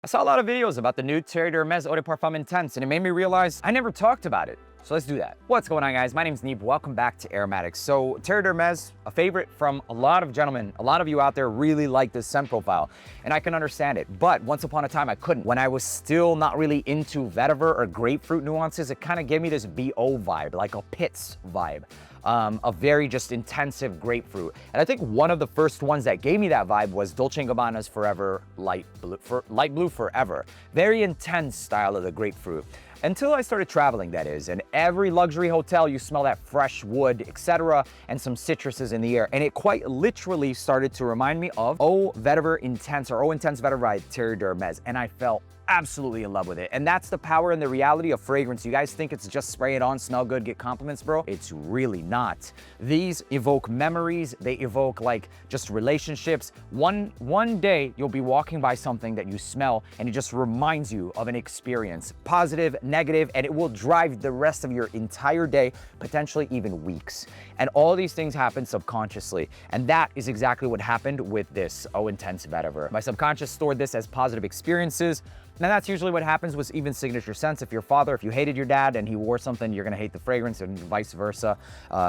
I saw a lot of videos about the new Terre Eau de Parfum Intense, and it made me realize I never talked about it. So let's do that. What's going on, guys? My name's Neeb. Welcome back to AROMATIX. So Terre a favorite from a lot of gentlemen. A lot of you out there really like this scent profile, and I can understand it. But once upon a time, I couldn't. When I was still not really into vetiver or grapefruit nuances, it kind of gave me this BO vibe, like a Pits vibe. A very just intensive grapefruit. And I think one of the first ones that gave me that vibe was Dolce & Gabbana's Forever Light Blue Forever. Very intense style of the grapefruit. Until I started traveling, that is, and every luxury hotel, you smell that fresh wood, etc., and some citruses in the air. And it quite literally started to remind me of Eau Vetiver Intense, or Eau Intense Vetiver by Terre d'Hermès, and I felt absolutely in love with it. And that's the power and the reality of fragrance. You guys think it's just spray it on, smell good, get compliments, bro? It's really not. These evoke memories. They evoke like just relationships. One day you'll be walking by something that you smell and it just reminds you of an experience, positive, negative, and it will drive the rest of your entire day, potentially even weeks. And all these things happen subconsciously. And that is exactly what happened with this Eau Intense Vetiver. My subconscious stored this as positive experiences. Now that's usually what happens with even signature scents. If your father, if you hated your dad and he wore something, you're gonna hate the fragrance, and vice versa.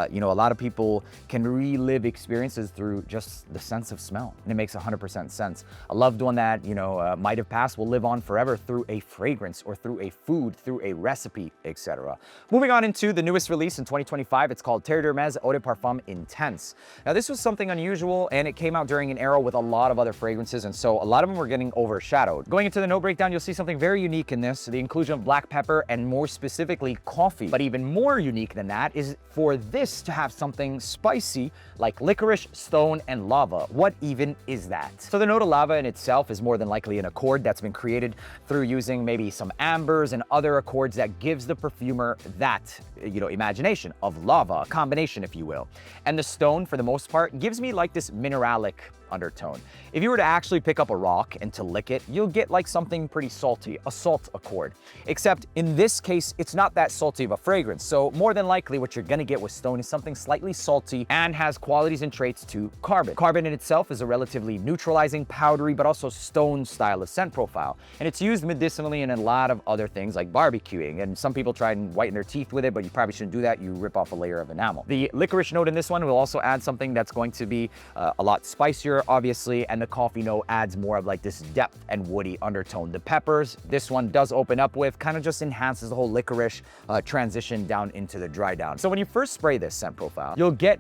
You know, a lot of people can relive experiences through just the sense of smell, and it makes 100% sense. A loved one that, you know, might have passed will live on forever through a fragrance or through a food, through a recipe, etc. Moving on into the newest release in 2025, it's called Terre d'Hermès Eau de Parfum Intense. Now this was something unusual, and it came out during an era with a lot of other fragrances, and so a lot of them were getting overshadowed. Going into the note breakdown, you'll see something very unique in this, the inclusion of black pepper and more specifically coffee. But even more unique than that is for this to have something spicy like licorice, stone, and lava. What even is that? So the note of lava in itself is more than likely an accord that's been created through using maybe some ambers and other accords that gives the perfumer that, you know, imagination of lava, a combination, if you will. And the stone, for the most part, gives me like this mineralic undertone. If you were to actually pick up a rock and to lick it, you'll get like something pretty salty, a salt accord. Except in this case, it's not that salty of a fragrance. So more than likely what you're gonna get with stone is something slightly salty and has qualities and traits to carbon. Carbon in itself is a relatively neutralizing, powdery, but also stone style of scent profile. And it's used medicinally in a lot of other things like barbecuing. And some people try and whiten their teeth with it, but you probably shouldn't do that. You rip off a layer of enamel. The licorice note in this one will also add something that's going to be a lot spicier, obviously, and the coffee note adds more of like this depth and woody undertone. The peppers, this one does open up with, kind of just enhances the whole licorice transition down into the dry down. So when you first spray this scent profile, you'll get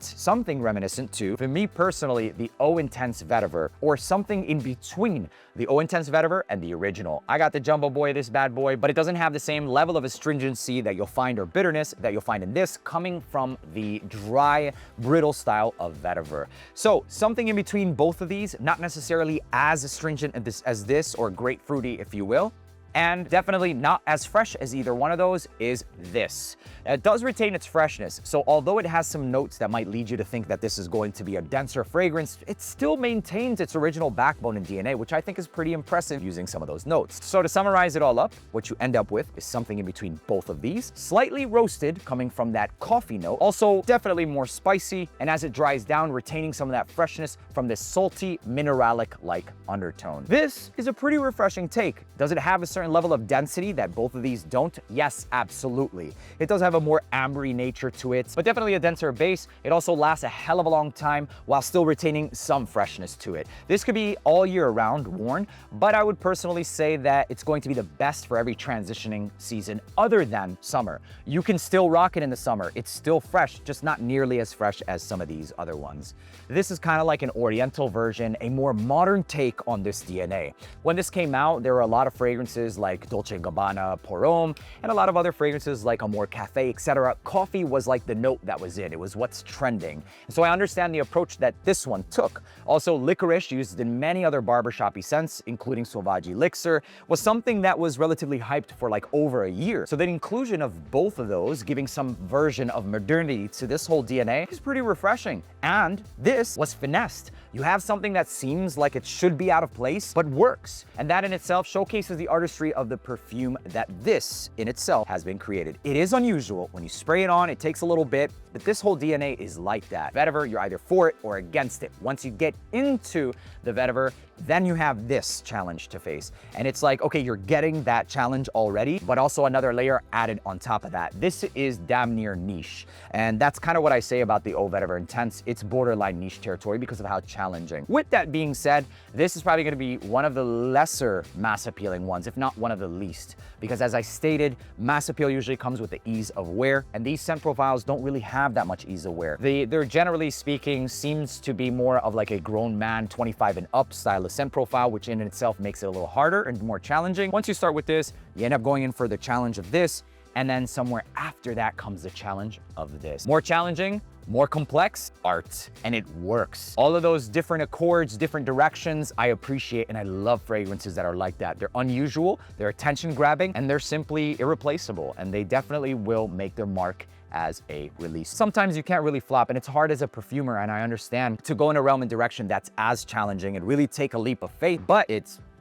something reminiscent to, for me personally, the Eau Intense Vetiver, or something in between the Eau Intense Vetiver and the original. I got the jumbo boy, this bad boy, but it doesn't have the same level of astringency that you'll find, or bitterness that you'll find in this, coming from the dry, brittle style of vetiver. So something in between both of these, not necessarily as astringent as this, or grapefruity, if you will, and definitely not as fresh as either one of those, is this. Now, it does retain its freshness, so although it has some notes that might lead you to think that this is going to be a denser fragrance, it still maintains its original backbone and DNA, which I think is pretty impressive using some of those notes. So to summarize it all up, what you end up with is something in between both of these, slightly roasted, coming from that coffee note, also definitely more spicy, and as it dries down, retaining some of that freshness from this salty, mineralic-like undertone. This is a pretty refreshing take. Does it have a certain level of density that both of these don't? Yes, absolutely. It does have a more ambery nature to it, but definitely a denser base. It also lasts a hell of a long time while still retaining some freshness to it. This could be all year round worn, but I would personally say that it's going to be the best for every transitioning season other than summer. You can still rock it in the summer. It's still fresh, just not nearly as fresh as some of these other ones. This is kind of like an oriental version, a more modern take on this DNA. When this came out, there were a lot of fragrances like Dolce & Gabbana, Pour Homme, and a lot of other fragrances like Amore Cafe, etc. Coffee was like the note that was in. It was what's trending. And so I understand the approach that this one took. Also, licorice, used in many other barbershoppy scents, including Sauvage Elixir, was something that was relatively hyped for like over a year. So the inclusion of both of those, giving some version of modernity to this whole DNA, is pretty refreshing. And this was finessed. You have something that seems like it should be out of place, but works. And that in itself showcases the artistry of the perfume that this in itself has been created. It is unusual. When you spray it on, it takes a little bit. But this whole DNA is like that. Vetiver, you're either for it or against it. Once you get into the vetiver, then you have this challenge to face. And it's like, okay, you're getting that challenge already, but also another layer added on top of that. This is damn near niche. And that's kind of what I say about the O Vetiver Intense. It's borderline niche territory because of how challenging. With that being said, this is probably gonna be one of the lesser mass appealing ones, if not one of the least. Because as I stated, mass appeal usually comes with the ease of wear, and these scent profiles don't really have that much ease of wear. They're generally speaking, seems to be more of like a grown man, 25 and up style of scent profile, which in itself makes it a little harder and more challenging. Once you start with this, you end up going in for the challenge of this, and then somewhere after that comes the challenge of this. More challenging, more complex, art, and it works. All of those different accords, different directions, I appreciate, and I love fragrances that are like that. They're unusual, they're attention grabbing, and they're simply irreplaceable, and they definitely will make their mark as a release. Sometimes you can't really flop, and it's hard as a perfumer, and I understand, to go in a realm and direction that's as challenging and really take a leap of faith, but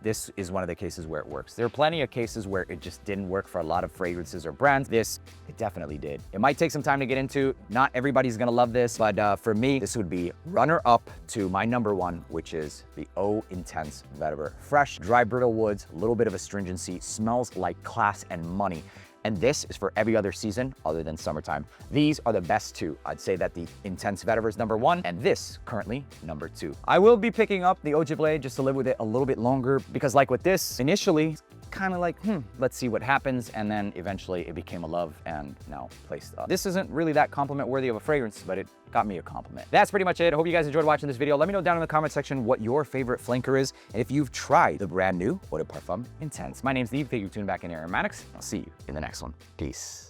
this is one of the cases where it works. There are plenty of cases where it just didn't work for a lot of fragrances or brands. This, it definitely did. It might take some time to get into. Not everybody's gonna love this, but for me, this would be runner up to my number one, which is the O Intense Vetiver. Fresh, dry, brittle woods, a little bit of astringency, smells like class and money. And this is for every other season other than summertime. These are the best two. I'd say that the Intense Vetiver is number one, and this currently number two. I will be picking up the Eau de Blé just to live with it a little bit longer, because like with this, initially, kind of like, let's see what happens. And then eventually it became a love and now placed up. This isn't really that compliment worthy of a fragrance, but it got me a compliment. That's pretty much it. I hope you guys enjoyed watching this video. Let me know down in the comment section what your favorite flanker is, and if you've tried the brand new Eau de Parfum Intense. My name's Neve. Thank you for tuning back in AROMATIX. I'll see you in the next one. Peace.